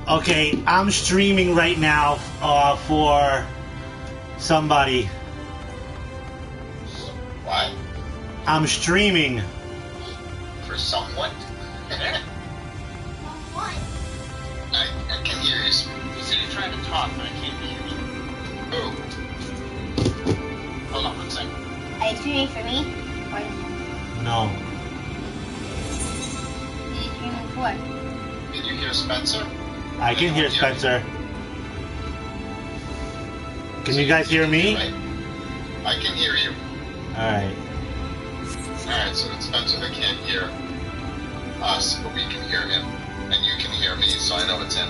Okay, I'm streaming right now for somebody. What? I'm streaming. For someone? What? I can hear you. You said you're trying to talk, but I can't hear you. Oh. Hold on one second. Are you streaming for me? Or No. are you streaming for? Did you hear Spencer? I can hear Spencer. Can you guys hear me? Right? I can hear you. Alright. Alright, so it's Spencer that can't hear us, but we can hear him. And you can hear me, so I know it's him.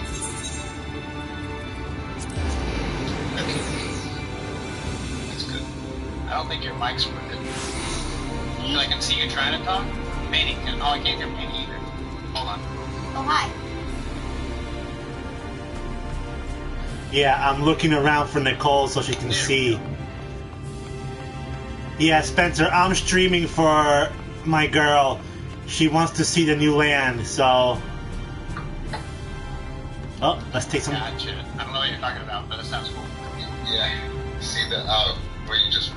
That's good. I don't think your mic's working. I can see you trying to talk. Manny can. Oh, I can't hear Manny either. Hold on. Oh, hi. Yeah, I'm looking around for Nicole so she can see. Yeah, Spencer, I'm streaming for my girl. She wants to see the new land, so... Oh, let's take some... Gotcha. I don't know what you're talking about, but that sounds cool. Yeah. See that? Where you just...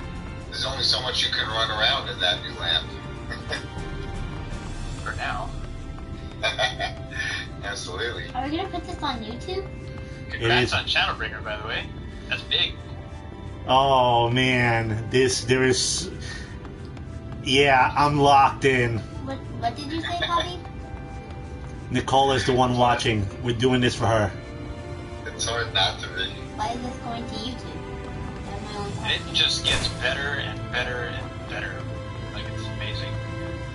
There's only so much you can run around in that new land. For now. Absolutely. Are we gonna put this on YouTube? Congrats on Shadowbringer, by the way. That's big. Oh, man. There is... Yeah, I'm locked in. What did you say, Bobby? Nicole is the one watching. We're doing this for her. It's hard not to be. Why is this going to YouTube? That's my only And it question. just gets better and better and better. Like, it's amazing.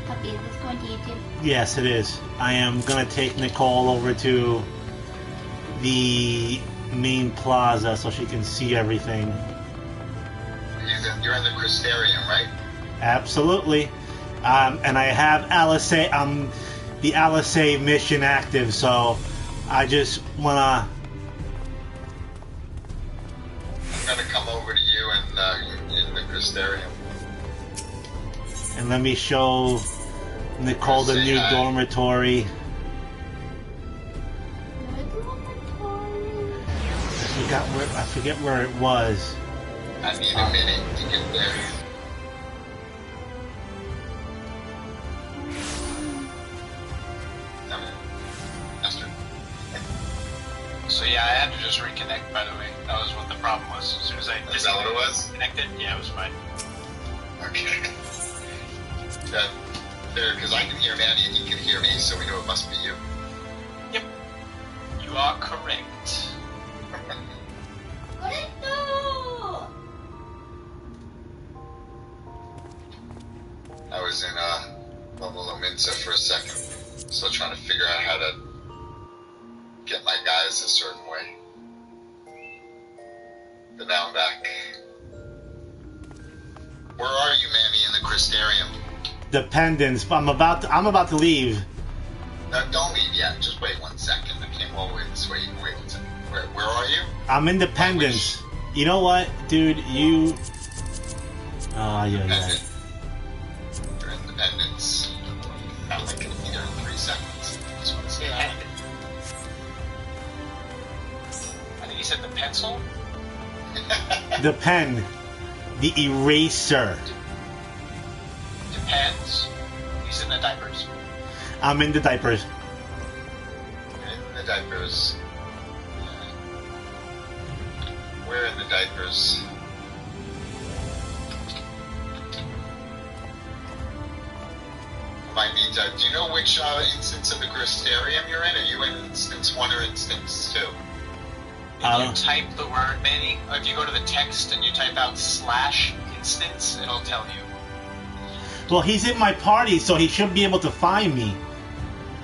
Puppy, is this going to YouTube? Yes, it is. I am going to take Nicole over to the main plaza so she can see everything. You're in the Crystarium, right? Absolutely. And I have the LSA mission active, so I just wanna... I'm gonna come over to you and in the Crystarium. And let me show Nicole the new dormitory. I forget where it was. I need a minute to get there. So yeah, I had to just reconnect, by the way. That was what the problem was. As soon as I Is that what it was? disconnected, yeah, it was fine. Okay. There, because I can hear Manny and he can hear me, so we know it must be you. Yep. You are correct. Correcto! I was in Loma Minza for a second, still trying to figure out how to get my guys a certain way. But now I'm back. Where are you, Manny, in the Crystarium? Dependence. I'm about to leave. No, don't leave yet. Just wait 1 second. I can't. Well, wait. Wait 1 second. Where are you? I'm Independence. You know what, dude? You... Oh, yeah. Your Independence. I'm like gonna be there in 3 seconds. Just want to say that. I think you said the pencil? The pen. The eraser. Depends. He's in the diapers. I'm in the diapers. In the diapers. We're in the diapers. Might need to. Do you know which instance of the Crystarium you're in? Are you in instance 1 or instance 2? If you type the word, Manny, or if you go to the text and you type out /instance, it'll tell you. Well, he's in my party, so he should be able to find me.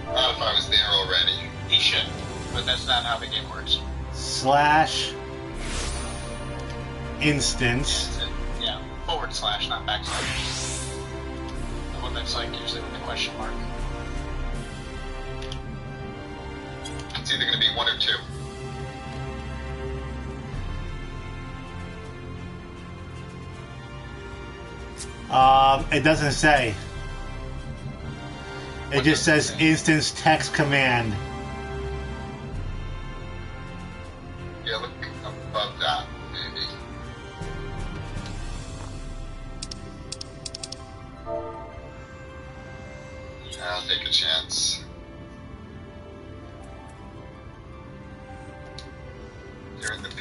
If I was there already. He should, but that's not how the game works. /instance. Yeah, /, not backslash. The one that's like usually with the question mark. It's either going to be 1 or 2. It doesn't say. It just says instance text command.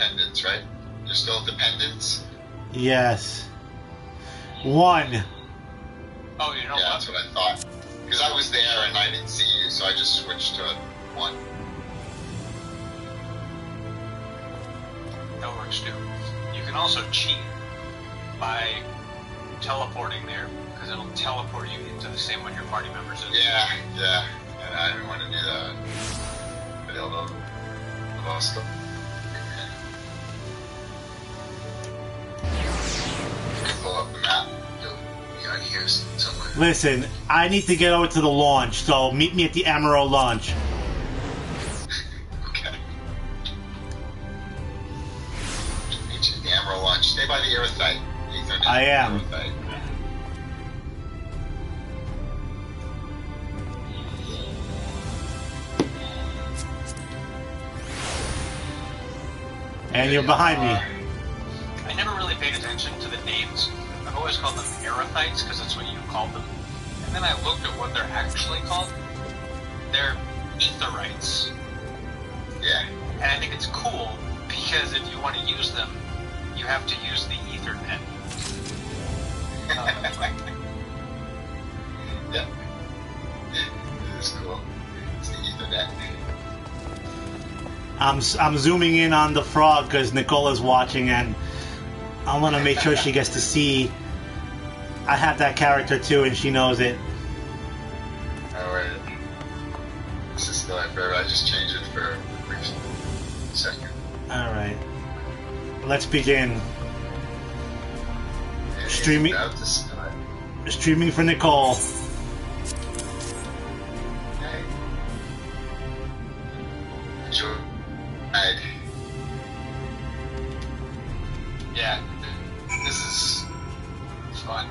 Dependence, right? You're still at Dependence? Yes. 1. Oh, you know Yeah, what? that's what I thought. Because I was there and I didn't see you, so I just switched to 1. That works too. You can also cheat by teleporting there, because it'll teleport you into the same one your party members is. Yeah. I didn't want to do that. But I lost them. Pull up the map. You'll be out here somewhere. Listen, I need to get over to the launch, so meet me at the Emerald launch. Okay. Meet you at the Emerald launch. Stay by the Earthite. Ethernet. I am. Earthite. And you're behind me. I never really paid attention to the names. I've always called them Aerophites, because that's what you called them. And then I looked at what they're actually called. They're Aetherites. Yeah. And I think it's cool, because if you want to use them, you have to use the Ethernet. Yeah. It is cool. It's the Ethernet. I'm zooming in on the frog because Nicola's watching, and I want to make sure she gets to see. I have that character too, and she knows it. Alright. This is still at forever. I just changed it for a quick second. Alright. Let's begin. And Streaming- it's about to start. Streaming for Nicole. Okay. Enjoy. Right. Yeah, this is fun.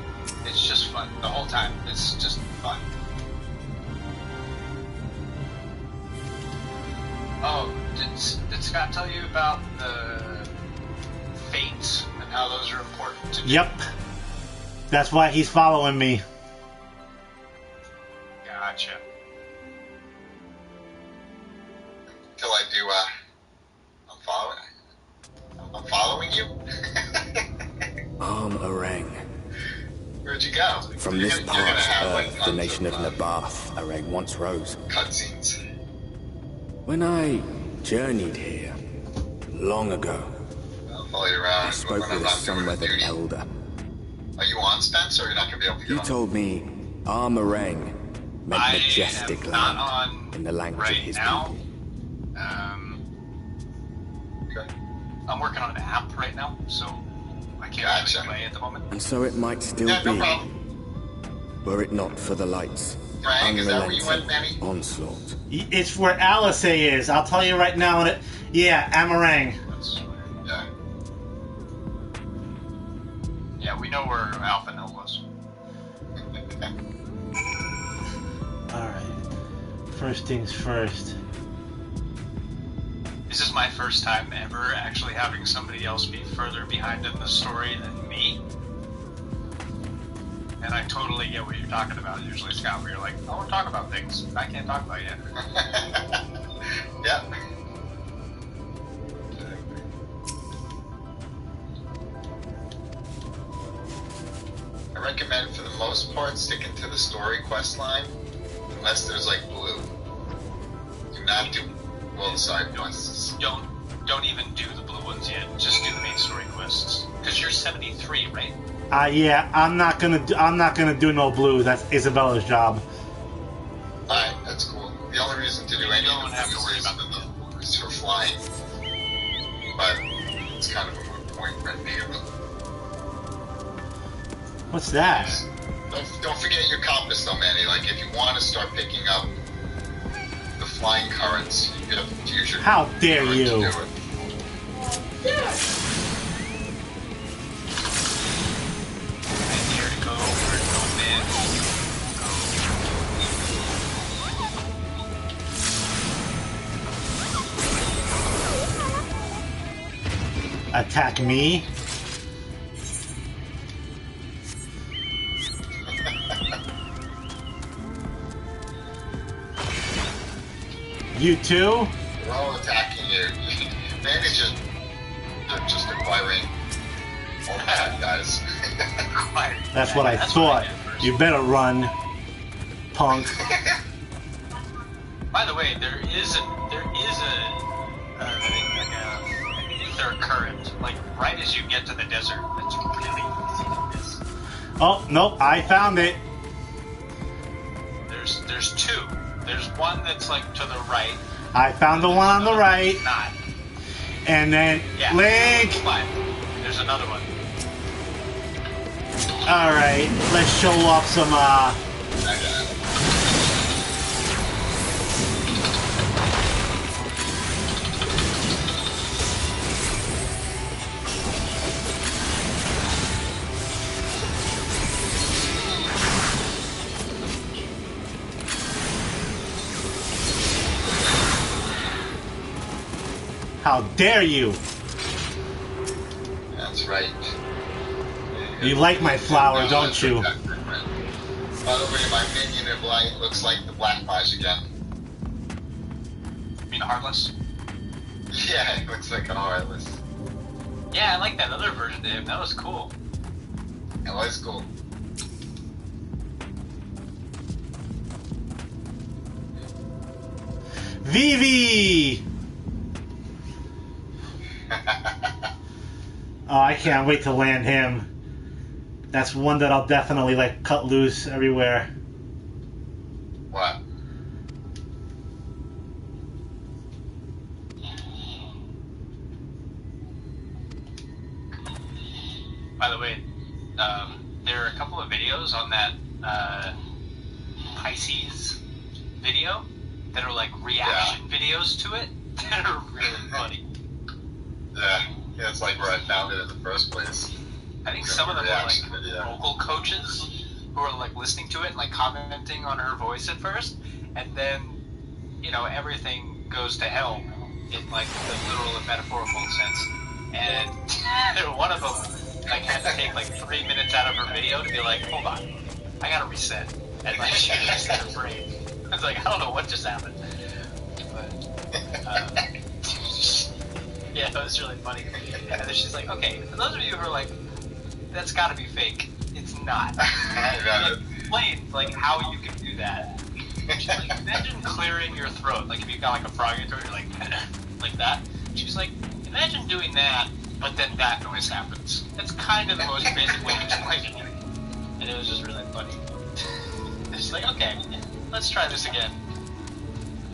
It's just fun the whole time. It's just fun. Oh, did Scott tell you about the fates and how those are important to do? Yep. That's why he's following me. Gotcha. Till I do, I'm following you? Arang. Where'd you go? From You're this gonna- you're gonna past have, like, Earth, the tons nation of Nabath, Arang once rose. cutscenes. When I journeyed here, long ago, I'll follow you around. I spoke when I'm with a not doing sun-weathered duty. elder. Are you on, Spence, or you're not gonna be able to get You on? told me Arang meant I majestic am not land on in the language right of his now. people. Okay. I'm working on an app right now, so I can't Gotcha. really play at the moment. And so it might still Yeah, no be, problem. were it not for the lights. Frank, is that where you went, Unrelenting Manny? onslaught. It's where Alice is. I'll tell you right now. Yeah, Amarang. That's, Yeah. yeah, we know where Alpha Hill was. Alright. First things first. This is my first time ever actually having somebody else be further behind in the story than me. And I totally get what you're talking about. Usually, Scott, where you're like, I want to talk about things I can't talk about yet. Yeah. I recommend, for the most part, sticking to the story quest line, unless there's like blue. Do not do both side quests. Don't even do the blue ones yet. Just do the main story quests. Because you're 73, right? Yeah, I'm not gonna do no blue. That's Isabella's job. Alright, that's cool. The only reason to do any don't of have to those worry is about the is for flying. But it's kind of a moot point right now. What's that? Don't forget your compass though, Manny. Like, if you want to start picking up the flying currents, you have to use your How dare current you. to do it. I dare to go where no man Attack me? You too? We're all attacking you. Manny just just acquiring more bad guys. That's what I thought. You better run, punk. By the way, there is a ether current, like right as you get to the desert. It's really easy to miss. Oh, nope, I found it. There's two. There's one that's like to the right. I found the one on the right. Not. And then, Yeah. Link! But there's another one. Alright, let's show off some, How dare you! That's right. You like my flower, don't you? By the way, my minion of light looks like the Black Mage again. You mean Heartless? Yeah, it looks like a Heartless. Yeah, I like that other version of him. That was cool. It was cool. Vivi! Oh, I can't wait to land him. That's one that I'll definitely like cut loose everywhere. What? By the way, there are a couple of videos on that Pisces video that are like reaction videos to it that are really funny. Yeah, it's like where I found it in the first place. I think some of them are like vocal coaches who are like listening to it and like commenting on her voice at first, and then, you know, everything goes to hell in like the literal and metaphorical sense. And one of them like had to take like 3 minutes out of her video to be like, hold on, I gotta reset. And like she reset her brain. I was like, I don't know what just happened. But yeah, it was really funny. And then she's like, okay, for those of you who are like, that's gotta be fake, it's not. And like, explain like how you can do that. She's like, imagine clearing your throat. Like if you got like a frog in your throat, you're like, like that. She's like, imagine doing that, but then that noise happens. That's kind of the most basic way to explain it. And it was just really funny. She's like, okay, let's try this again.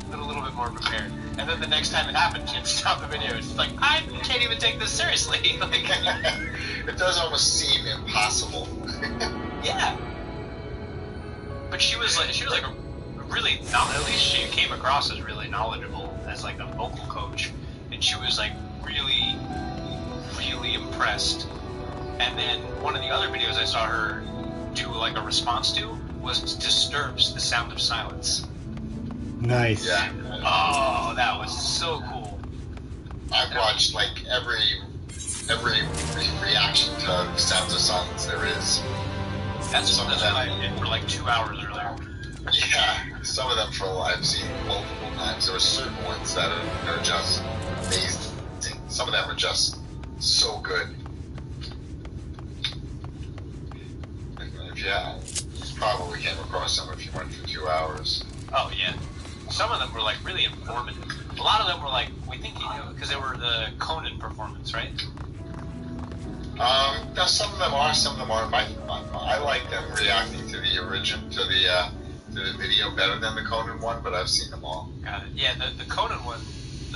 But a little bit more prepared. And then the next time it happened, she had to stop the video. She's like, I can't even take this seriously. Like, it does almost seem impossible. yeah. But she was like a really, at least she came across as really knowledgeable as like a vocal coach. And she was like really, really impressed. And then one of the other videos I saw her do like a response to was Disturbs the Sound of Silence. Nice. Yeah. Oh, that was so cool. I've watched like every reaction to Sounds of Silence there is. That's something that I did for like 2 hours earlier. Yeah, some of them I've seen multiple times. There were certain ones that are just amazing. Some of them are just so good. Yeah, you probably came across some if you went for 2 hours. Oh yeah. Some of them were like really informative. A lot of them were like, we think you know, because they were the Conan performance, right? No, some of them are, some of them aren't. I like them reacting to the the video better than the Conan one, but I've seen them all. Got it. Yeah, the Conan one,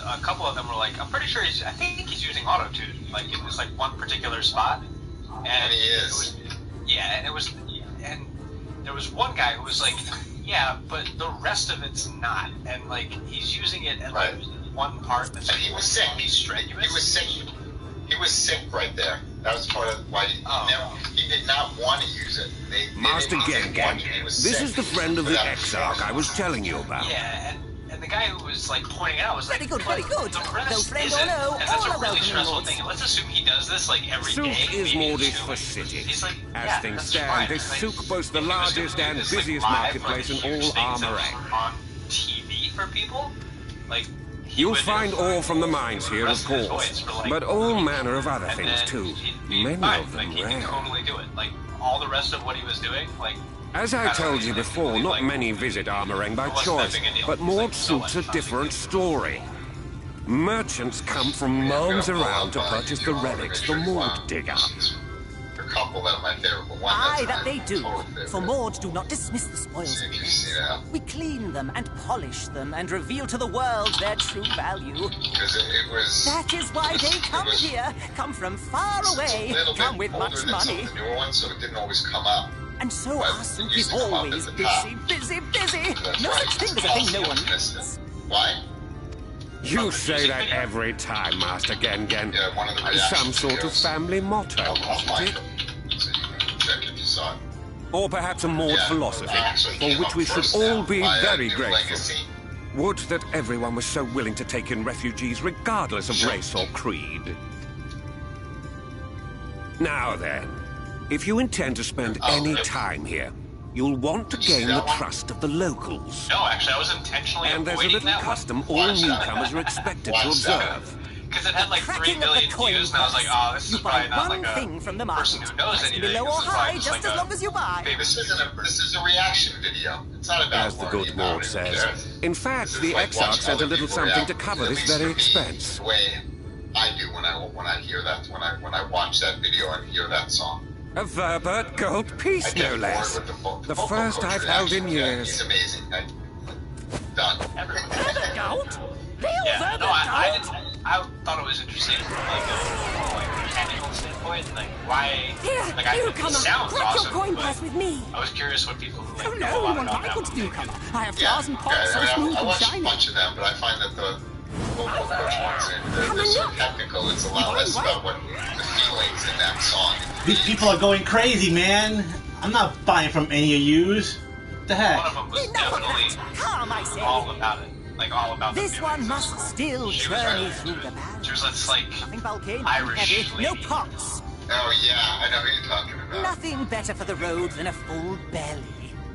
a couple of them were like, I'm pretty sure I think he's using auto-tune, like in this like one particular spot. And he is. And there was one guy who was like, yeah, but the rest of it's not, and like he's using it at like one part that's and he was sick. strenuous. He was sick. He was sick right there. That was part of why he did not want to use it. Master Gengen, this is the friend of the Exarch I was telling you about. Yeah, and the guy who was like pointing it out was like, Very good, very good. The rest No friend isn't, or no, and that's all a really about stressful rewards. thing. And let's assume he does this like every Souk day. is maybe Mordish two. for city. He's like, As yeah, things that's stand, fine. this Like, Souk boasts the if he was largest doing and this, like, busiest live, marketplace like, in huge all things that Armorang. were on TV for people, like You'll find ore from the mines here, of course, but all manner of other things too. Many of them he rare. could totally do it. Like, all the rest of what he was doing, like... As I told you before, not many visit Armoreng by choice, but Mord suits a different story. Merchants come from miles around to purchase the relics the Mord dig up. A couple that are my favorite, but one Aye, that's that they do. For Mord do not dismiss the spoils of Did you war. see that? We clean them and polish them and reveal to the world their true value. Because it was... That is why they come was- here, come from far away, It's a little come bit with older much than some money. of the newer ones, so it didn't always come up. And so But our it soup used is to come up at always the busy, top. busy, busy. That's No right. such thing as a thing no one Missed needs. it. Why? You say that every time, Master Gengen. Yeah, one of the Some reaction sort of videos. family motto, I'll isn't find it? them, so you can check if you saw it. Or perhaps a Mord Yeah, philosophy, actually for came which up we should first all now be by a very new grateful. legacy. Would that everyone was so willing to take in refugees regardless of race or creed. Now then, if you intend to spend any time here, you'll want to gain the trust of the locals. No, actually, I was intentionally And there's a avoiding little that custom all newcomers are expected to observe. Because it had like 3 Cracking of the million coin views, and I was like, oh, this You is buy probably not one like thing from the market. person who knows Has to be anything. low or This is probably high, just just like as long as you buy. This is a reaction video. It's not about As the learning good about Mord it, who says. cares? In fact, This is the like Exarch watching sent a other little people something react, to cover at this least very for me, expense. The way I do when I hear that, when I watch that video and hear that song. A Verbert gold I piece, get no bored less. with the The vocal first coach I've held in reaction. Yeah, years. he's amazing. Done. Verbert gold? Real Yeah, Verbert no, gold? I thought it was interesting from like a technical standpoint, like why, Here, like newcomer, it sounds crack awesome, your coin but purse with me. I was curious what people who like Oh know no, a lot you want about my that goods, would think. newcomer. I have Yeah, jars and pots so I smooth and watched a shiny. bunch of them, but I find that the vocal coach ones, they're so technical. It's a lot less about what the feelings in that song. These people are going crazy, man. I'm not buying from any of yous. What the One heck? of them was Enough of definitely that. Come, I say. all about it, like all about the This feelings one of must the song. still She was journey right. through the barrel. She was just like Nothing bulky, nothing Irish heavy, no lady. pots. Oh yeah, I know who you're talking about. Nothing better for the road than a full belly.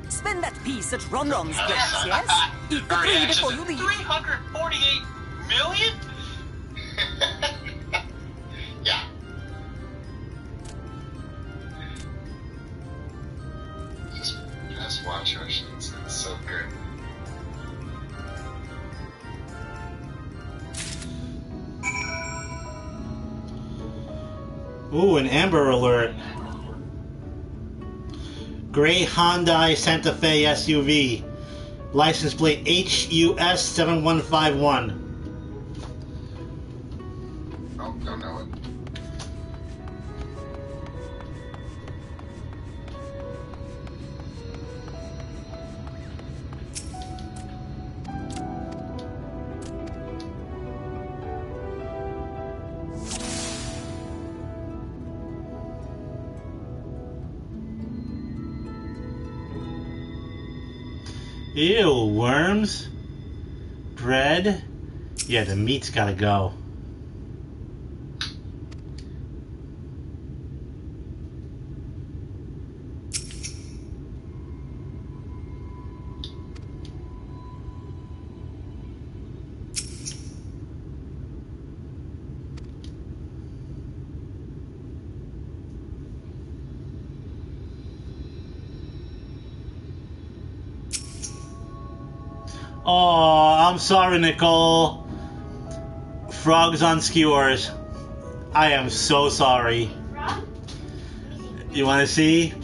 Spend that piece at Ron Ron's place, yes? Eat the Her three reaction before to you leave. 348 million? Yeah. Just watch her. It's so good. Ooh, an Amber Alert. Gray Hyundai Santa Fe SUV. License plate HUS 7151. Oh, don't know it. Ew, worms? Bread? Yeah, the meat's gotta go. Oh, I'm sorry, Nicole. Frogs on skewers. I am so sorry. Frog? You want to see?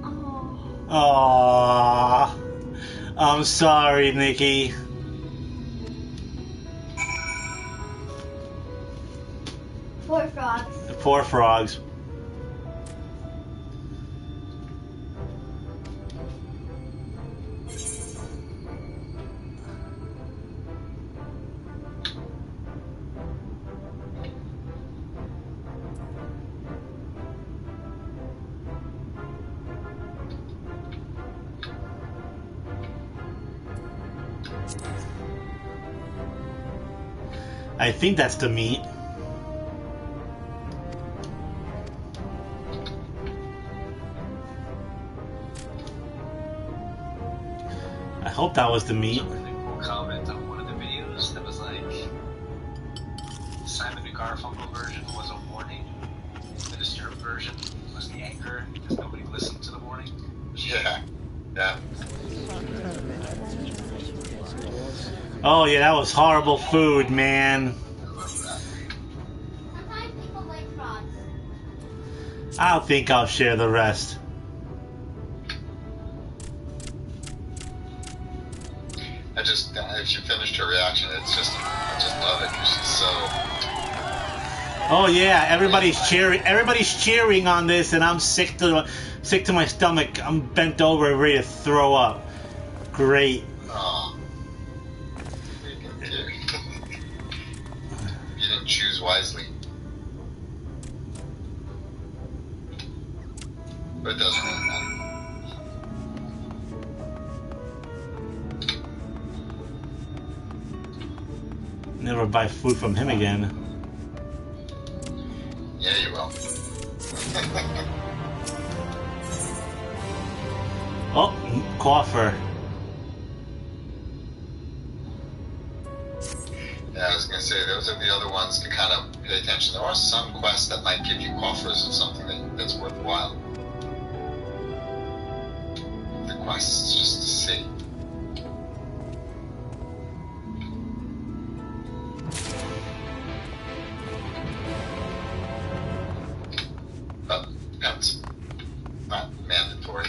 Oh. Aww. I'm sorry, Nikki. Poor frogs. The poor frogs. I think that's the meat. I Hope that was the meat. Really cool comment on one of the videos that was like, Simon and Garfunkel version was a warning. The Disturbed version was the anger because nobody listened to the warning. Yeah. Yeah. Oh yeah, that was horrible food, man. I love that. Sometimes people like frogs. I don't think I'll share the rest. If you finished her reaction, I just love it because she's so. Oh yeah, everybody's cheering. Everybody's cheering on this, and I'm sick to my stomach. I'm bent over, ready to throw up. Great. Oh. You didn't choose wisely. But it doesn't really matter. Never buy food from him again. Yeah, you will. Oh, coffer. Yeah, I was gonna say those are the other ones to kind of pay attention. There are some quests that might give you coffers of something that's worthwhile. The quests just to see. But that's not mandatory.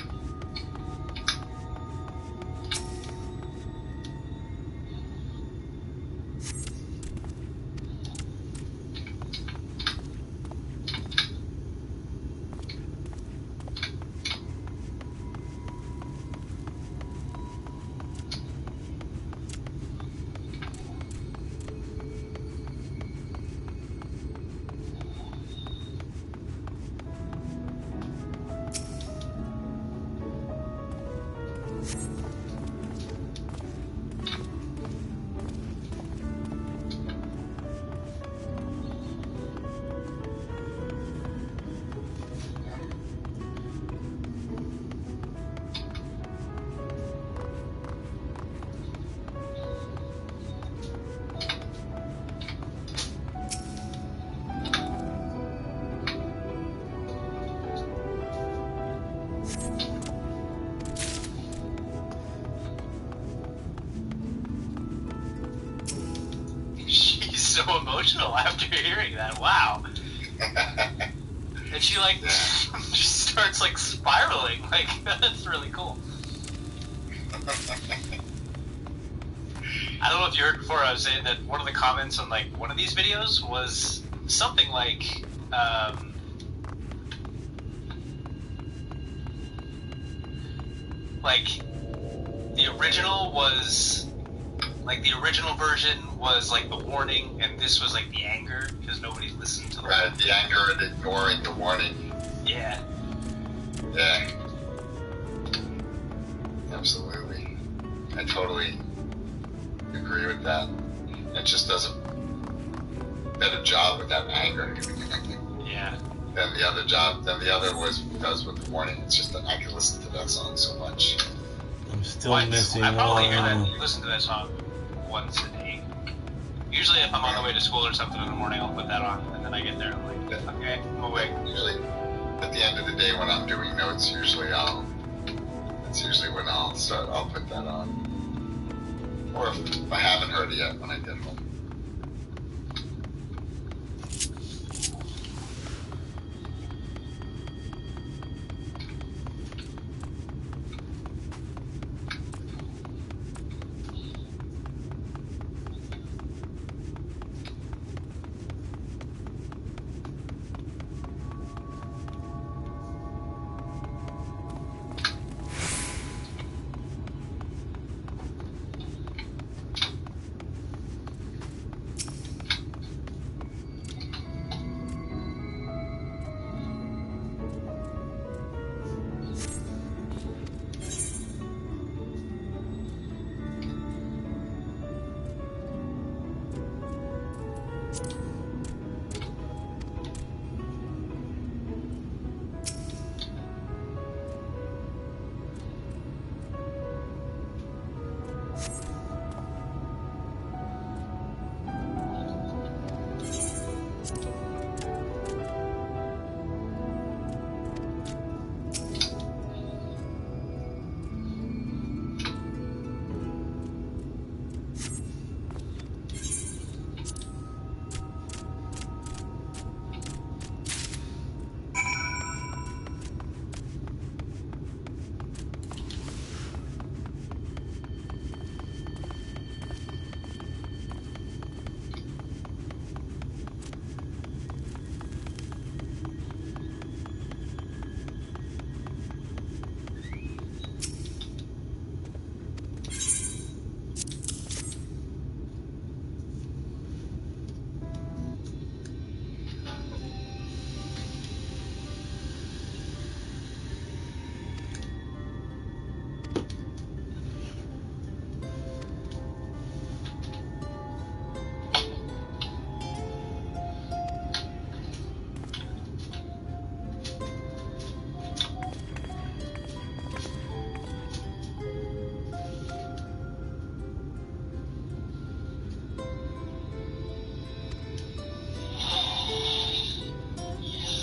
She's so emotional after hearing that. Wow. And she like just starts like spiraling. Like that's really cool. I don't know if you heard before. I was saying that one of the comments on like one of these videos was something like, the original was like the original version was like the warning, and this was like the anger because nobody's listened to the Right, the anger and ignoring the warning. Yeah. Yeah. Absolutely. I totally agree with that. It just does a better job with that anger. Yeah. Than the other does with the warning. It's just that I can listen to that song so much. I'm still missing I probably hear that, one. listen to that song once a day. Usually if I'm on the way to school or something in the morning, I'll put that on, and then I get there and I'm like, okay, I'm awake. Usually, at the end of the day when I'm doing notes, that's usually when I'll put that on. Or if I haven't heard it yet, when I get home.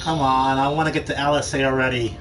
Come on, I want to get to LSA already.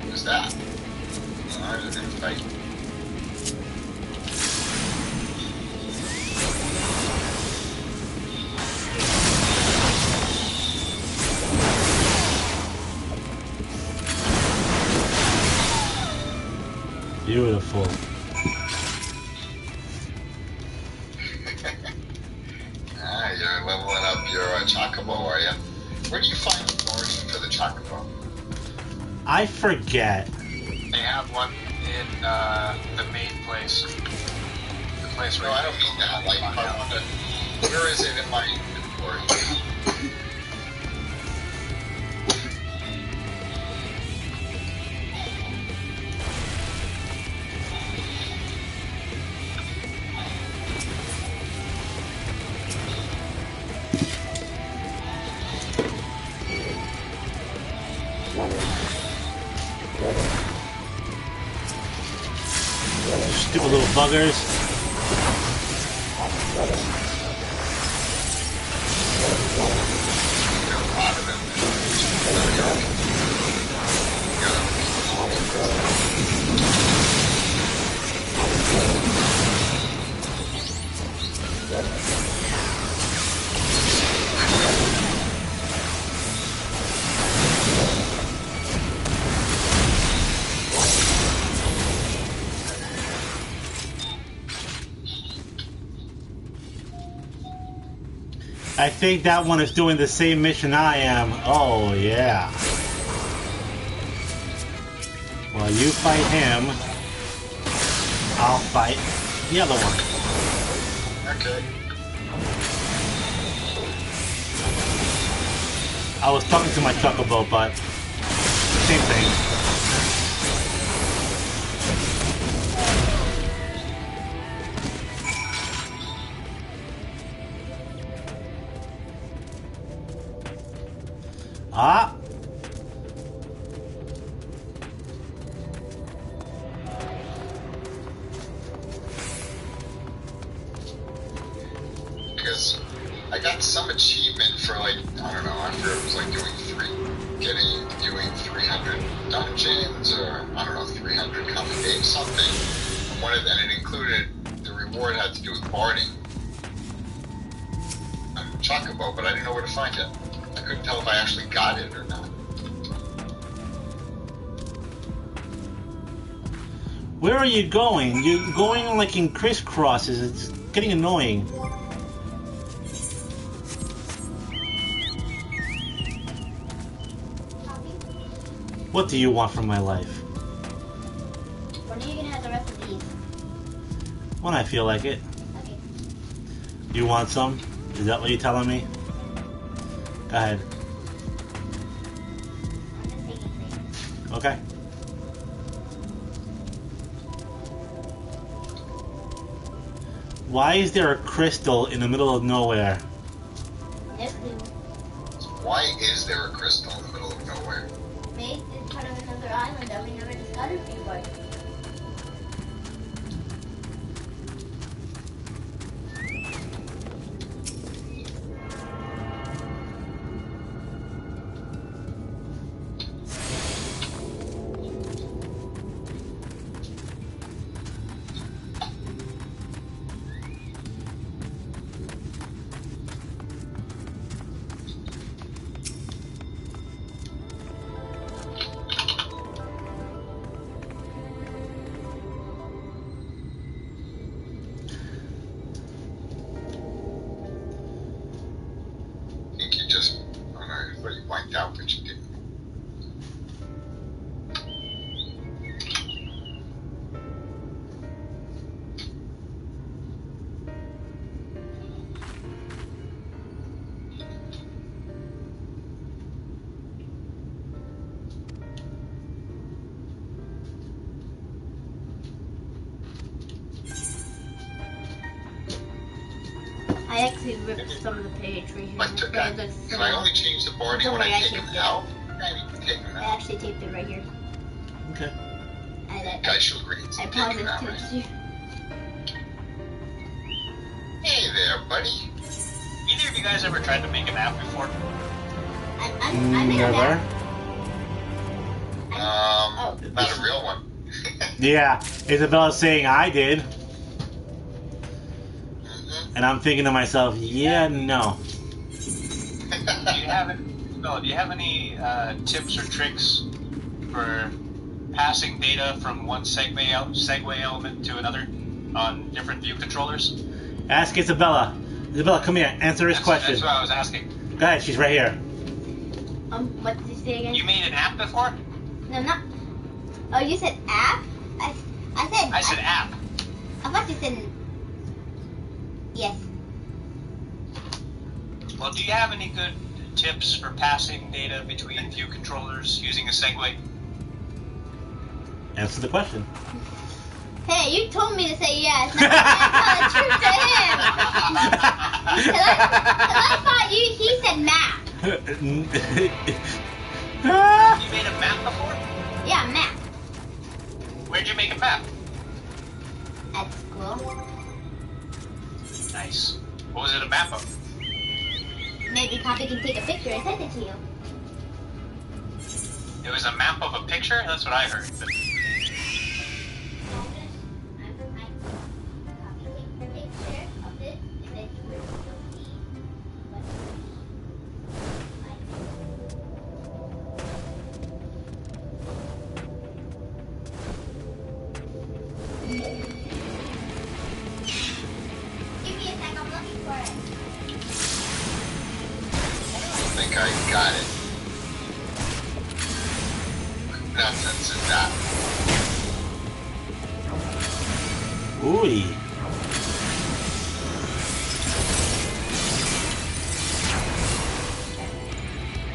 Who's that? I was in a fight. Beautiful. You're leveling up your Chocobo, are you? Where do you find the guardian for the Chocobo? I forget. They have one in the main place. The place No, where I don't mean that. Like, I wonder, where is it in my inventory? Stupid little buggers. I think that one is doing the same mission I am. Oh, yeah. Well, you fight him. I'll fight the other one. Okay. I was talking to my Chocobo, but same thing. Ah! Because I got some achievement for, like, I don't know, I forget it was like doing 300 dungeons, or I don't know, 300 common games, something. And one of them, and it included, the reward had to do with barding on Chocobo, but I didn't know where to find it. I couldn't tell if I actually got it or not. Where are you going? You're going like in crisscrosses. It's getting annoying. What do you want from my life? When are you gonna have the rest of these? When I feel like it. Okay. You want some? Is that what you're telling me? Go ahead. I'm just taking things. Okay. Why is there a crystal in the middle of nowhere? There's blue. Why is is there a crystal in the middle of nowhere? Maybe it's part of another island that we never discovered before. Out, but you didn't. I actually ripped some of the page right here. Like, can I only change the body when I take them out? I actually taped it right here. Okay. I paused it to you. Hey there, buddy. Either of you guys ever tried to make a map before? I made a Never. map. Not a real one. Yeah, Isabella's saying I did. And I'm thinking to myself, yeah, no. Do you have any tips or tricks for passing data from one segue element to another on different view controllers? Ask Isabella. Isabella, come here. Answer his question. That's what I was asking. Go ahead. She's right here. What did you say again? You made an app before? No, not. Oh, you said app? I said app. I thought you said. Yes. Well, do you have any good tips for passing data between view controllers using a segue? Answer the question. Hey, you told me to say yes. Now tell the truth to him. Cause I thought he said map. You made a map before? Yeah, map. Where'd you make a map? At school. Nice. What was it a map of? Maybe Poppy can take a picture and send it to you. It was a map of a picture? That's what I heard. But I got it. Nonsense is that. Ooh.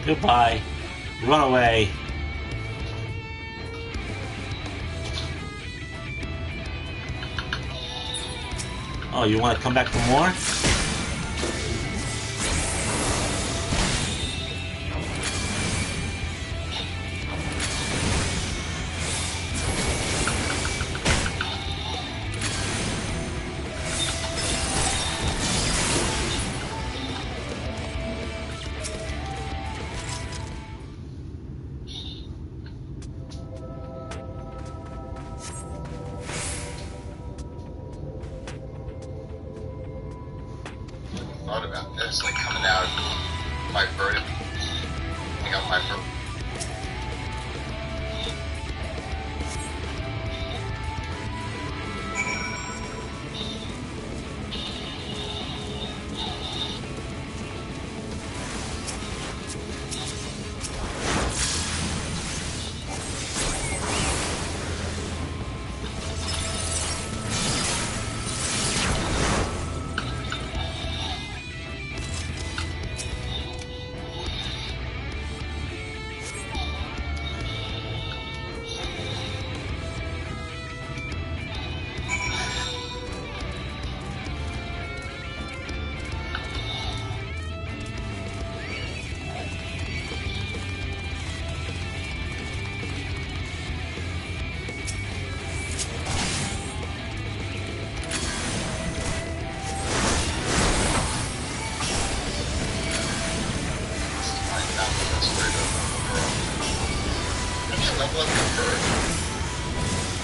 Goodbye. Run away. Oh, you want to come back for more? Thought about this, like coming out my bird, hang out my bird.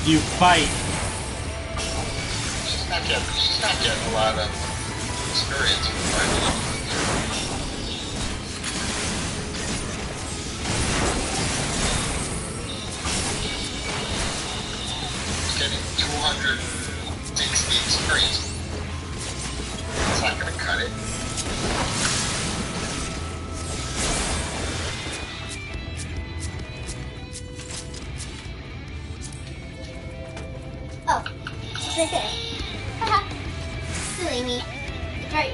you fight. She's not getting a lot of experience from fighting. She's getting 260 experience. It's not gonna cut it. Oh, it's right there. Haha. Silly me.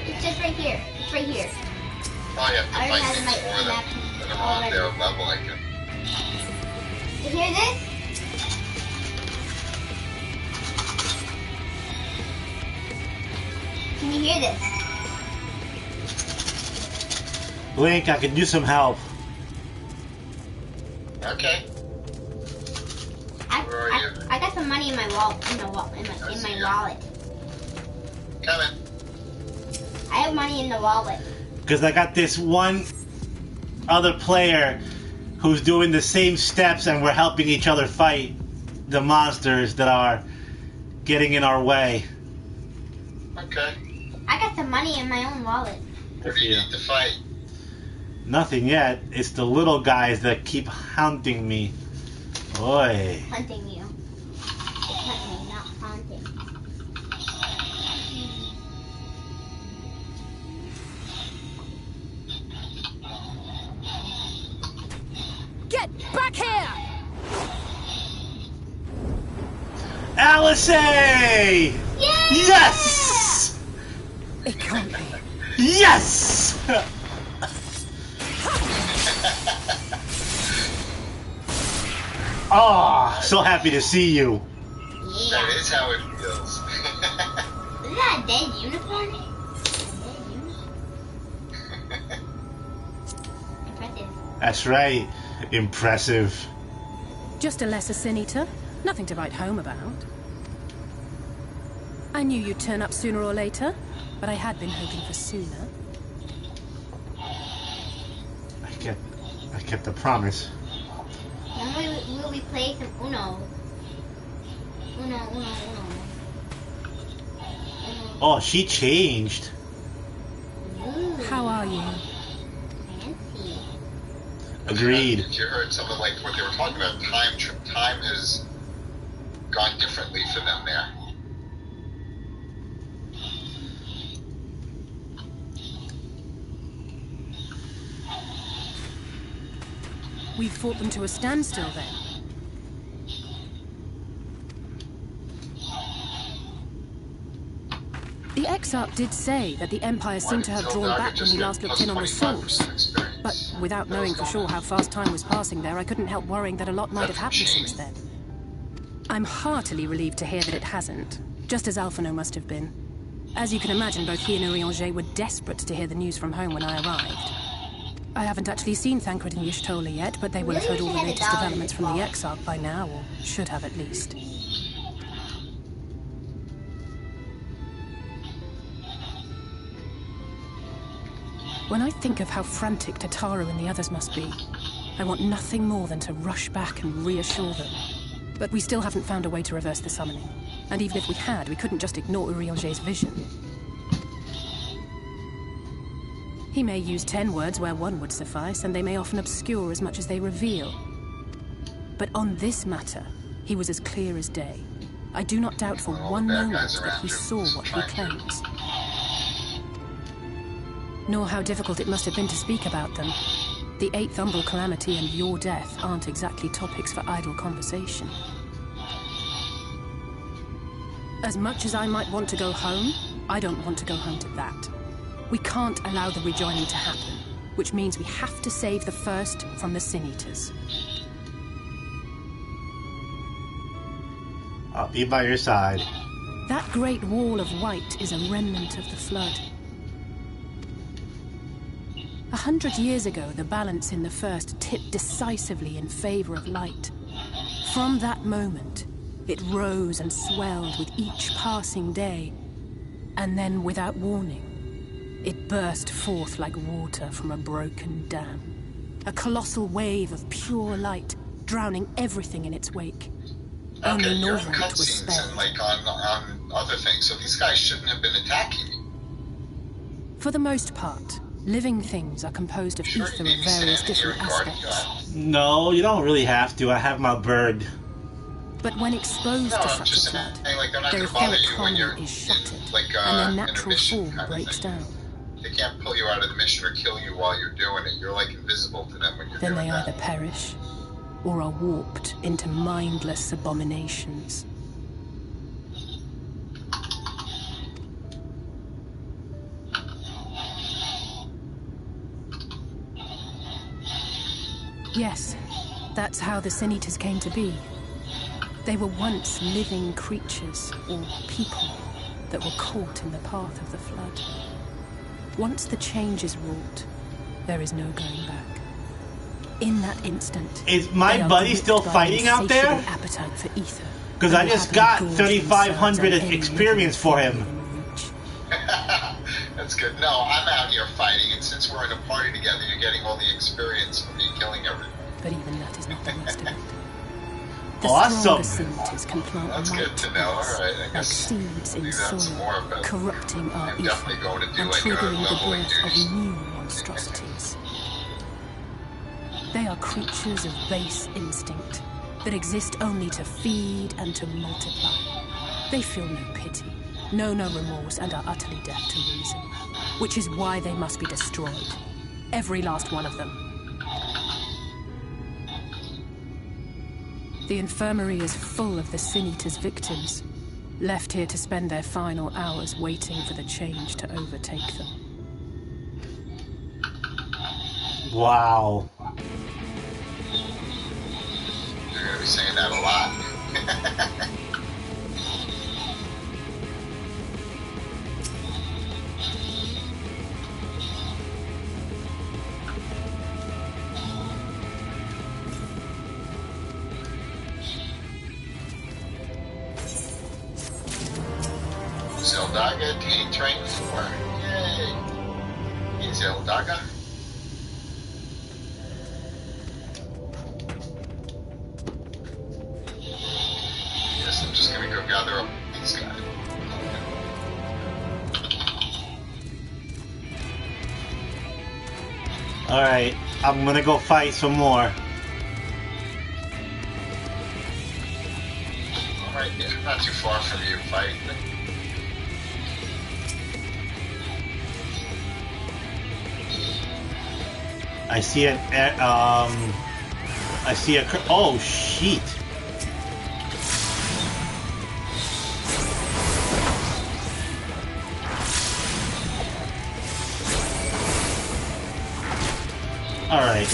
It's just right here. It's right here. Probably have to I already fight have my things more map that are on already. their level, I can. You hear this? Can you hear this? Link, I could use some help. Okay. Where are you? I got some money in my wallet. In my wallet. Coming. I have money in the wallet. Because I got this one other player who's doing the same steps and we're helping each other fight the monsters that are getting in our way. Okay. I got some money in my own wallet. What do you need to fight? Nothing yet. It's the little guys that keep hunting me. Oi. Hunting you. It's hunting, not haunting. Get back here! Alice! Yes! It can't be. Yes! Oh, so happy to see you. Yeah. That is how it feels. Isn't that a dead unicorn? Impressive. That's right. Impressive. Just a lesser sin eater. Nothing to write home about. I knew you'd turn up sooner or later, but I had been hoping for sooner. I kept the promise. When will we play some Uno? Uno. Oh, she changed. Ooh, How are you? fancy. Agreed. If you heard some of like what they were talking about, time has gone differently for them there. We fought them to a standstill then. The Exarch did say that the Empire seemed to have drawn back when we last looked in on the Source. But without knowing for sure how fast time was passing there, I couldn't help worrying that a lot might have happened since then. I'm heartily relieved to hear that it hasn't, just as Alphino must have been. As you can imagine, both he and Urianger were desperate to hear the news from home when I arrived. I haven't actually seen Thancred and Y'shtola yet, but they will have heard all the latest developments from the Exarch by now, or should have at least. When I think of how frantic Tataru and the others must be, I want nothing more than to rush back and reassure them. But we still haven't found a way to reverse the summoning. And even if we had, we couldn't just ignore Urianger's vision. He may use 10 words where one would suffice, and they may often obscure as much as they reveal. But on this matter, he was as clear as day. I do not doubt for one moment that he saw what he claims. Nor how difficult it must have been to speak about them. The 8th Umbral Calamity and your death aren't exactly topics for idle conversation. As much as I might want to go home, I don't want to go home to that. We can't allow the rejoining to happen, which means we have to save the First from the Sin Eaters. I'll be by your side. That great wall of white is a remnant of the Flood. 100 years ago, the balance in the First tipped decisively in favor of light. From that moment, it rose and swelled with each passing day, and then, without warning, it burst forth like water from a broken dam. A colossal wave of pure light, drowning everything in its wake. Only Okay, you're in Norvrandt was cutscenes spared. and like on other things, so these guys shouldn't have been attacking you. For the most part, living things are composed of Sure, ether you of need to various stand here different and guard aspects. No, you don't really have to. I have my bird. But when exposed No, to I'm such a just flood, saying, like, they're not their going to bother etheric you when you're harmony is shattered, in, like, and their in a natural mission form kind of breaks thing. down. They can't pull you out of the mission or kill you while you're doing it. You're, like, invisible to them when you're Then doing they that. either perish, or are warped into mindless abominations. Yes, that's how the Sin Eaters came to be. They were once living creatures, or people, that were caught in the path of the flood. Once the change is wrought, there is no going back. In that instant, Is my buddy still fighting out there? Appetite for ether. Because I just got 3,500 experience for him. That's good. No, I'm out here fighting, and since we're in a party together, you're getting all the experience from me killing everyone. But even that is not the worst of it. The Awesome. stronger Sin Eaters can plant That's light good to know. in us, All right, I like guess seeds in maybe that's soil, more of it. corrupting our I'm ether definitely going to do and like triggering the leveling birth duties. of new monstrosities. They are creatures of base instinct that exist only to feed and to multiply. They feel no pity, know no remorse, and are utterly deaf to reason, which is why they must be destroyed. Every last one of them. The infirmary is full of the Sin Eaters' victims, left here to spend their final hours waiting for the change to overtake them. Wow. You're going to be saying that a lot. Zeldaga attaining rank 4. Yay! In Zeldaga. Yes, I'm just gonna go gather up these guys. Alright, I'm gonna go fight some more. Alright, yeah, not too far from you fighting. I see an, I see a, oh, shit. Alright.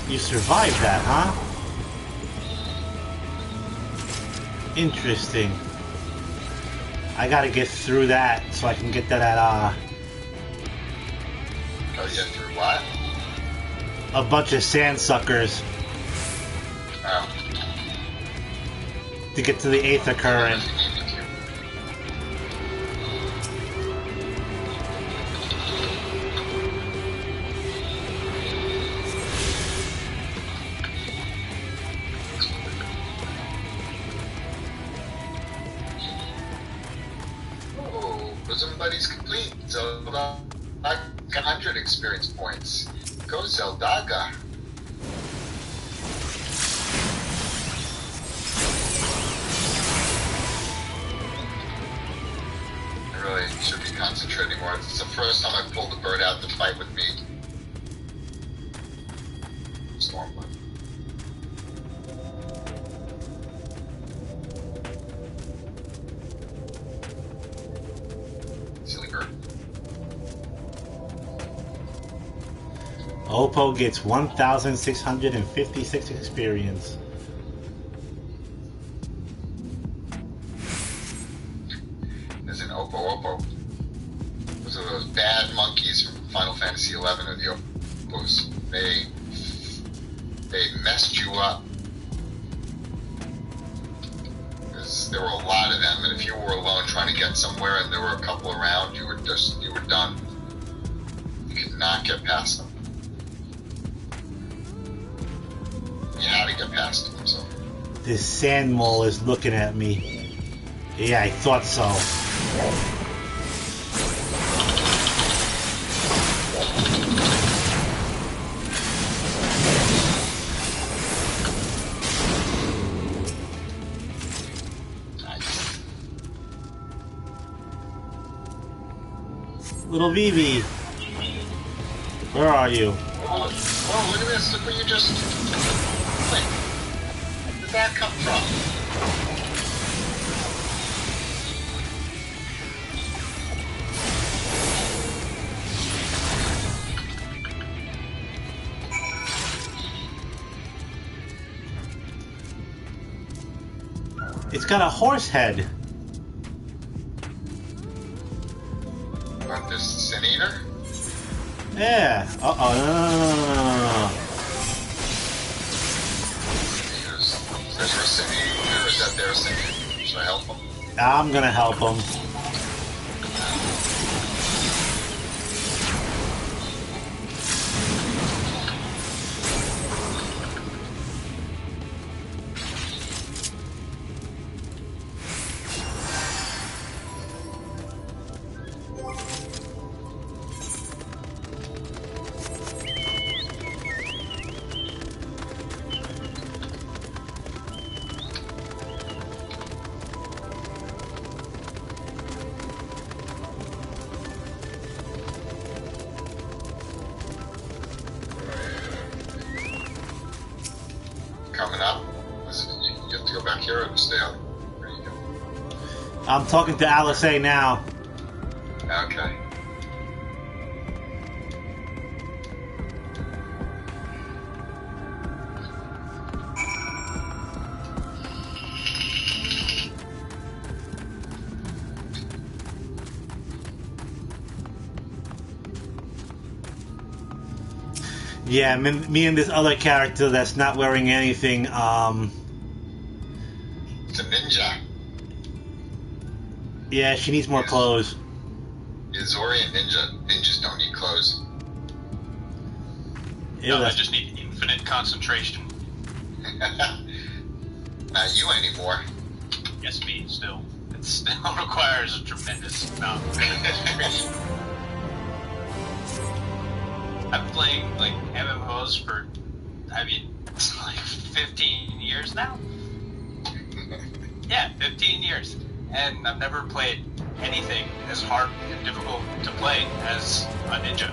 You survived that, huh? Interesting. I gotta get through that so I can get to that, Gotta get through what? a bunch of sand suckers Oh. to get to the Aether Current. Oh, bosom buddies complete. Zelda, 100 experience points. Go Zeldaga. I really should be concentrating more. It's the first time I've pulled the bird out to fight with me. Stormblood. Silly bird. Oppo gets 1,656 experience. There's an Oppo. Those are those bad monkeys from Final Fantasy XI or the Oppos. They messed you up. There were a lot of them, and if you you were alone trying to get somewhere and there were a couple around, you were done. You could not get past them. You had to get past them, so. This sand mole is looking at me. Yeah, I thought so. Little Vivi, where are you? Oh, look at this. Look where you just... Wait. Where did that come from? It's got a horse head. What, this Sin Eater? Yeah. Uh-oh, no. Is that your Sin Eater or is that their Sin Eater? Should I help them? I'm gonna help him. Coming up? You have to go back here or stay out? Where you go? I'm talking to Alice A now. Okay. Yeah, me and this other character that's not wearing anything, It's a ninja. yeah, she needs more Yes. clothes. Yeah, Zori and ninjas don't need clothes. Ew, No, I that's- just need infinite concentration. Not you anymore. Yes, me, still. It still requires a tremendous amount of concentration. I've been playing, like, MMOs for, I mean, like 15 years now? Yeah, 15 years. And I've never played anything as hard and difficult to play as a ninja.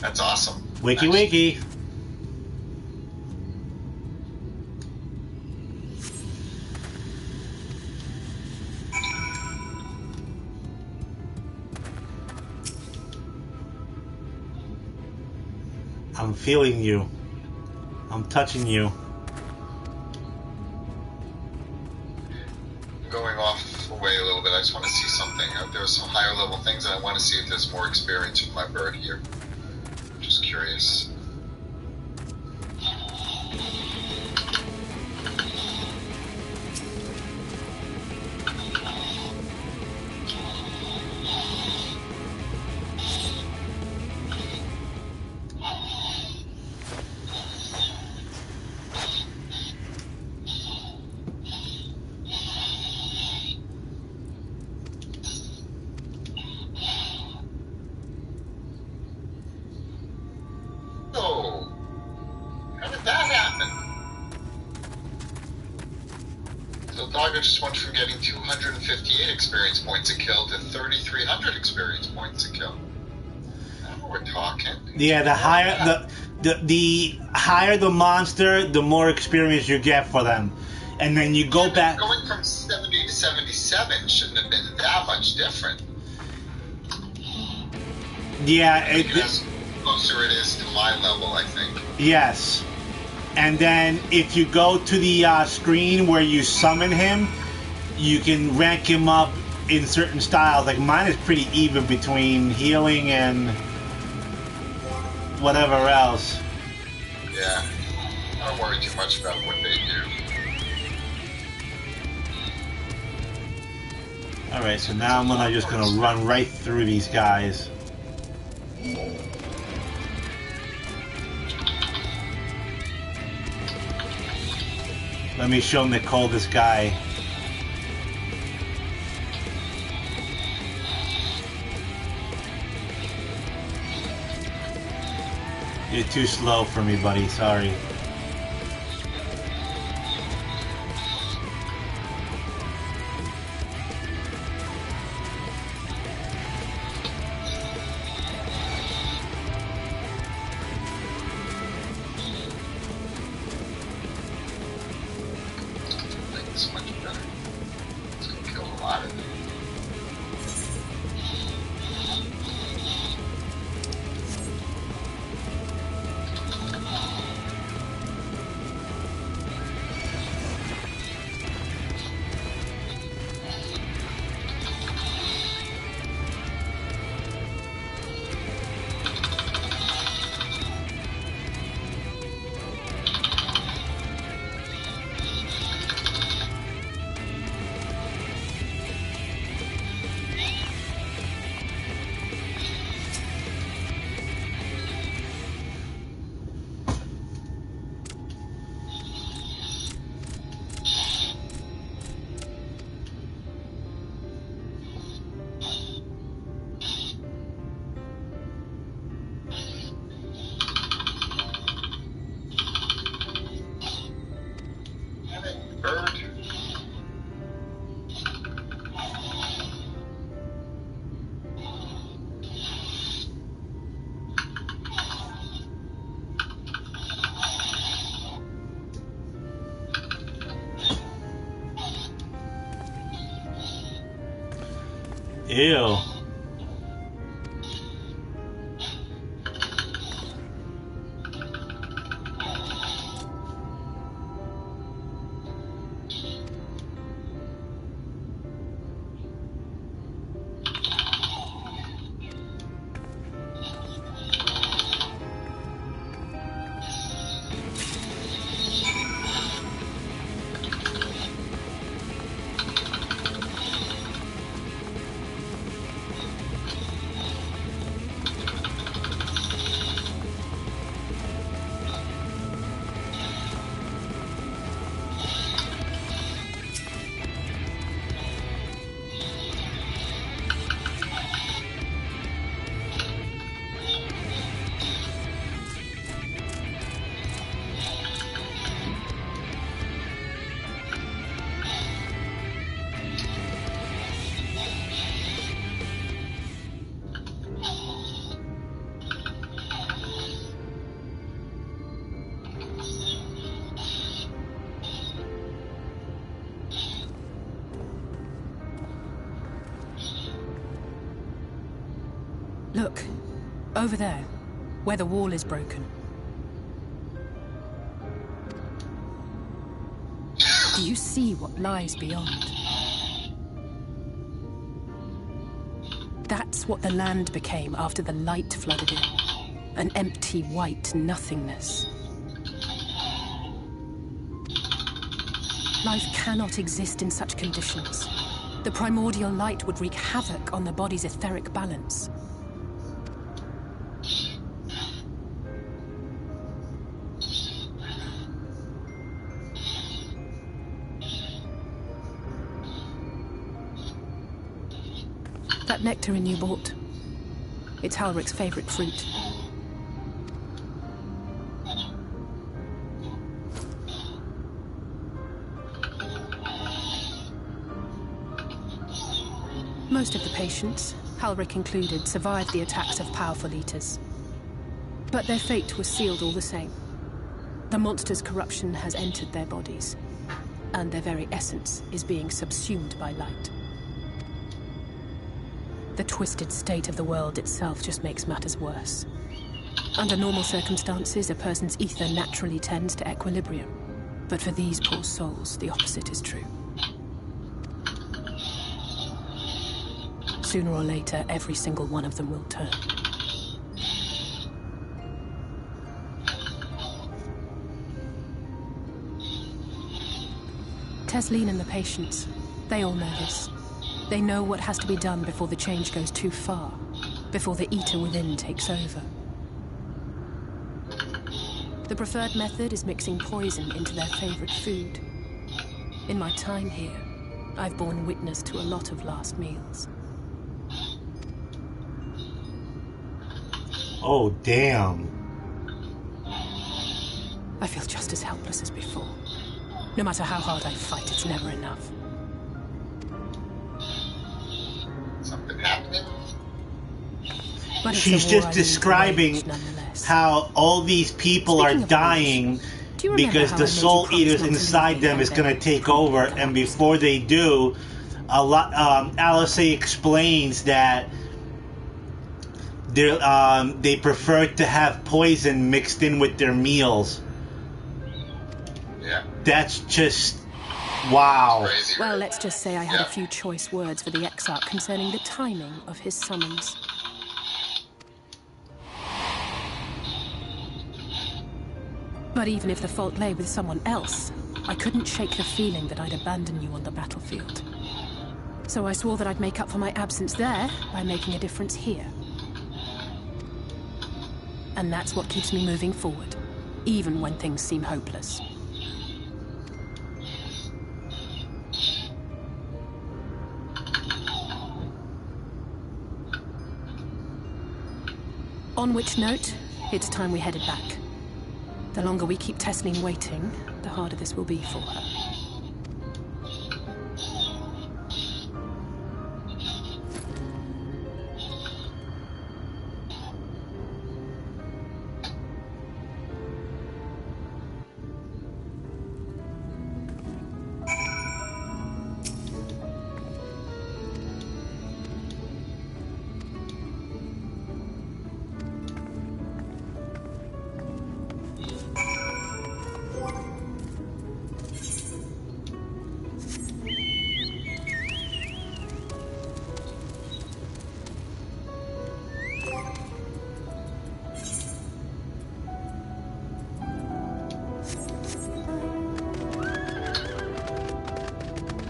That's awesome. Wiki Nice. wiki. I'm feeling you. I'm touching you. Going off away a little bit, I just want to see something. There are some higher level things, and I want to see if there's more experience with my bird here. I'm just curious. Oh, how did that happen? So Dogger just went from getting 258 experience points a kill to 3,300 experience points a kill. Now we're talking. Yeah, the higher the higher the monster, the more experience you get for them, and then you go back. Going from 70 to 77 shouldn't have been that much different. Yeah, Because closer it is to my level, I think. yes. And then if you go to the screen where you summon him, you can rank him up in certain styles. Like mine is pretty even between healing and whatever else. Yeah. I don't worry too much about what they do. Alright, so now I'm just gonna run right through these guys. Let me show Nicole this guy. You're too slow for me, buddy. Sorry. Ew. Look, over there, where the wall is broken. Do you see what lies beyond? That's what the land became after the light flooded in. An empty, white nothingness. Life cannot exist in such conditions. The primordial light would wreak havoc on the body's etheric balance. That nectarine you bought, it's Halrich's favorite fruit. Most of the patients, Halrich included, survived the attacks of powerful eaters. But their fate was sealed all the same. The monster's corruption has entered their bodies, and their very essence is being subsumed by light. The twisted state of the world itself just makes matters worse. Under normal circumstances, a person's ether naturally tends to equilibrium. But for these poor souls, the opposite is true. Sooner or later, every single one of them will turn. Tesleen and the patients, they all know this. They know what has to be done before the change goes too far, before the eater within takes over. The preferred method is mixing poison into their favorite food. In my time here, I've borne witness to a lot of last meals. Oh, damn. I feel just as helpless as before. No matter how hard I fight, it's never enough. Something happening? But it's She's a war just I need to describing wage, nonetheless. how all these people Speaking are of dying wars, do you remember because how I the made you soul promise eaters not to leave inside me them is hanging? going to take over, and before they do, Alice explains that they prefer to have poison mixed in with their meals. Yeah. That's just wow. Crazy, Well, right? let's just say I had a few choice words for the Exarch concerning the timing of his summons. But even if the fault lay with someone else, I couldn't shake the feeling that I'd abandon you on the battlefield. So I swore that I'd make up for my absence there by making a difference here. And that's what keeps me moving forward, even when things seem hopeless. On which note, it's time we headed back. The longer we keep Tesleen waiting, the harder this will be for her.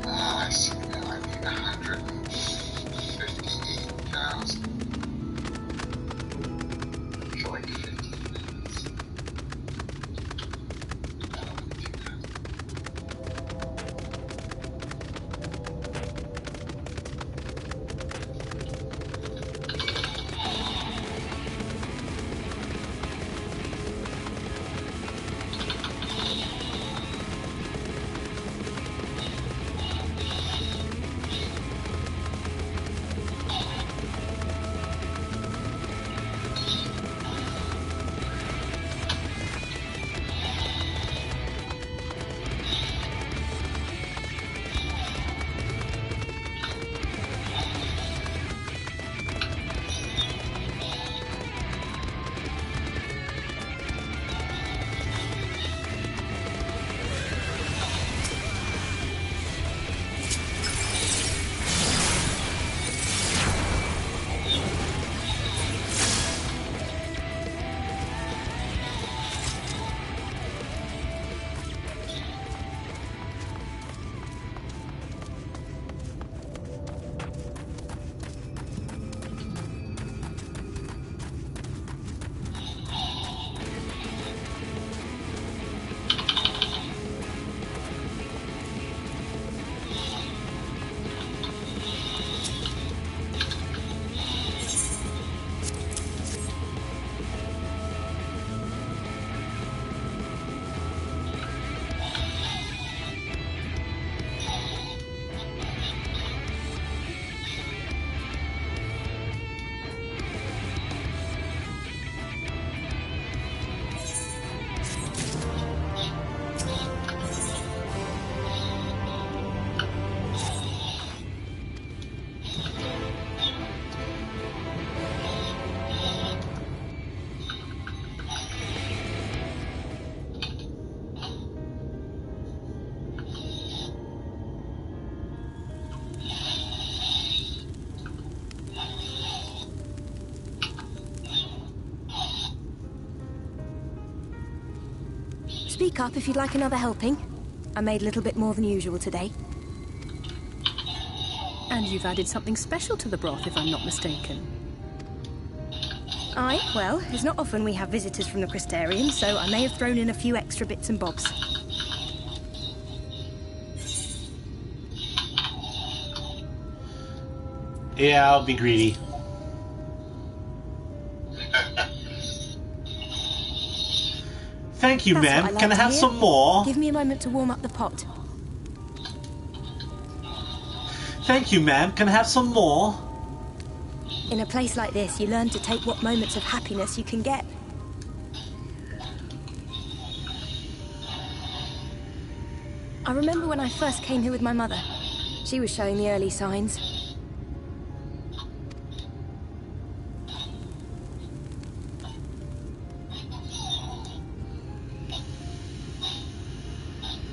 I see now. I need 158,000 for like 50 minutes. I don't want to do that. Speak up if you'd like another helping. I made a little bit more than usual today. And you've added something special to the broth, if I'm not mistaken. Aye, well, it's not often we have visitors from the Crystarian, so I may have thrown in a few extra bits and bobs. Yeah, I'll be greedy. Thank you, ma'am. Can I have some more? Give me a moment to warm up the pot. Thank you, ma'am. Can I have some more? In a place like this, you learn to take what moments of happiness you can get. I remember when I first came here with my mother. She was showing the early signs.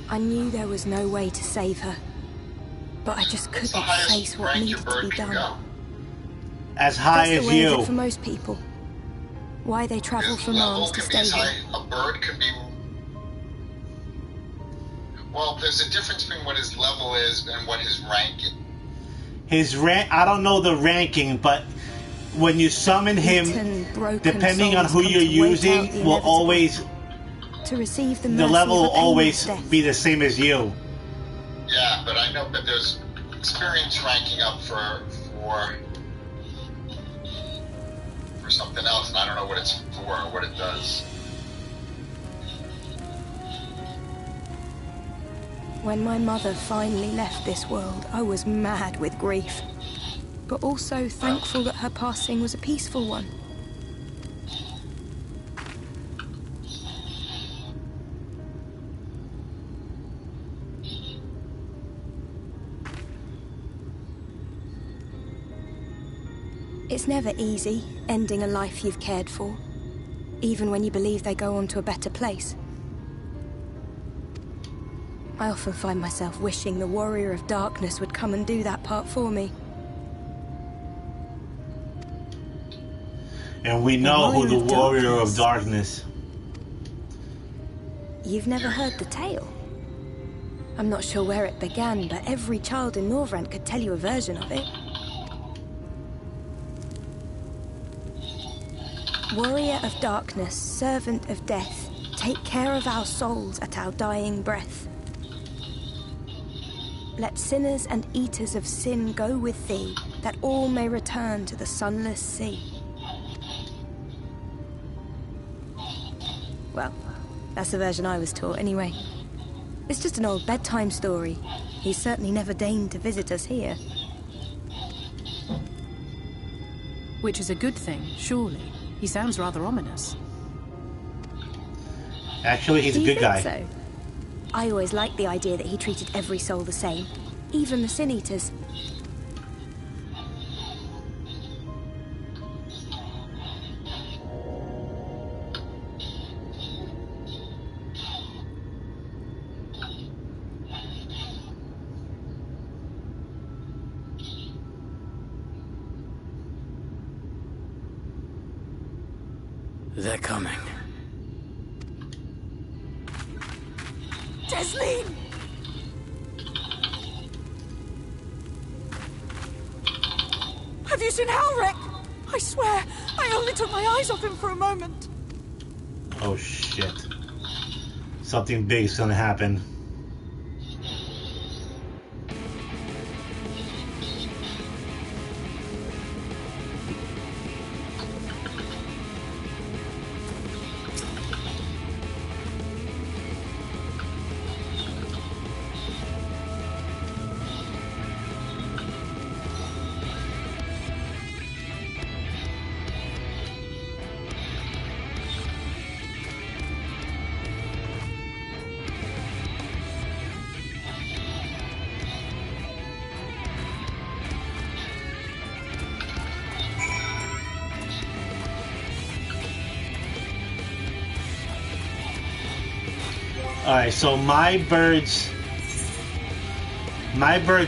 I knew there was no way to save her, but I just couldn't face what needed to be done. As high as you. That's the way it is for most people. Why they travel from arms to stay here. A bird can be... Well, there's a difference between what his level is and what his rank is. His rank, I don't know the ranking, but when you summon him, depending on who you're using, will always... To receive the level will always be the same as you. Yeah, but I know, but there's experience ranking up for something else, and I don't know what it's for or what it does. When my mother finally left this world, I was mad with grief, but also thankful that her passing was a peaceful one. It's never easy, ending a life you've cared for, even when you believe they go on to a better place. I often find myself wishing the Warrior of Darkness would come and do that part for me. And we know who the Warrior of Darkness. You've never heard the tale? I'm not sure where it began, but every child in Norvrent could tell you a version of it. Warrior of Darkness, servant of death, take care of our souls at our dying breath. Let sinners and eaters of sin go with thee, that all may return to the sunless sea. Well, that's the version I was taught anyway. It's just an old bedtime story. He's certainly never deigned to visit us here. Which is a good thing, surely. He sounds rather ominous. Actually, he's a good guy. So? I always liked the idea that he treated every soul the same, even the Sin Eaters. They're coming. Jesleen! Have you seen Halric? I swear, I only took my eyes off him for a moment. Oh shit. Something big's gonna happen. Alright, so my bird's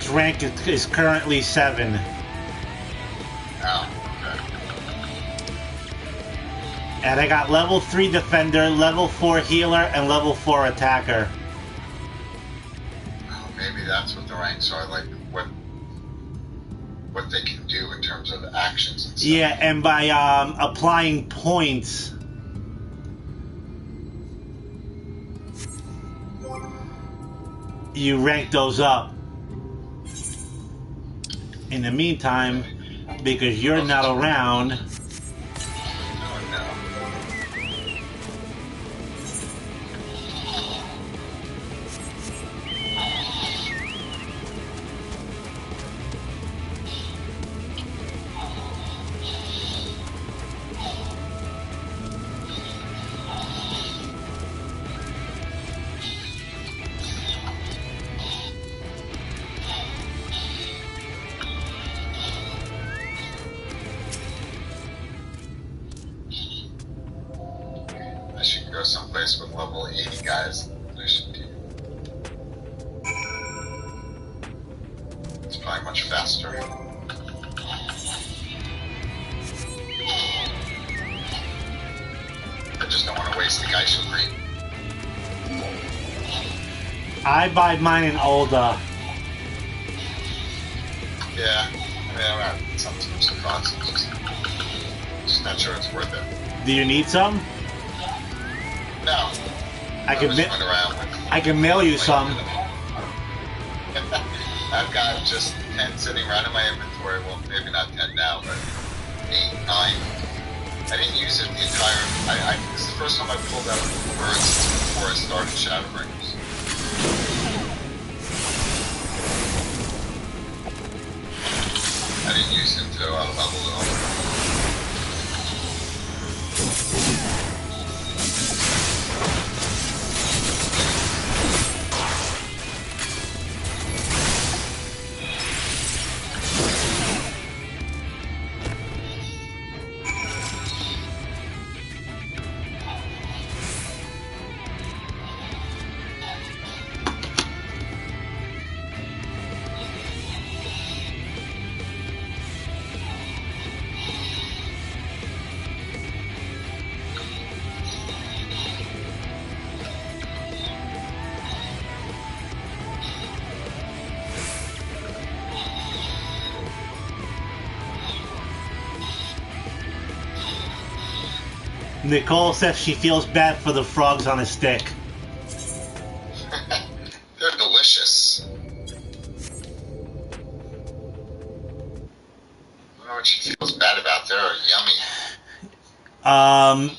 rank is currently 7. Oh, okay. And I got level 3 defender, level 4 healer, and level 4 attacker. Oh, maybe that's what the ranks are, like what... what they can do in terms of actions and stuff. Yeah, and by applying points, you rank those up. In the meantime, because you're not around, I should go someplace with level 80 guys. I should do. It's probably much faster. I just don't want to waste the guys who agree. I buy mine in older. Yeah, I mean, sometimes it costs. Just not sure it's worth it. Do you need some? No. I can mail you some. I've got just 10 sitting around in my inventory. Well, maybe not 10 now, but 8, 9. I didn't use it the entire... this is the first time I pulled out words before I started Shadowbringers. I didn't use it until I leveled it up. Nicole says she feels bad for the frogs on a stick. They're delicious. I don't know what she feels bad about. They're yummy.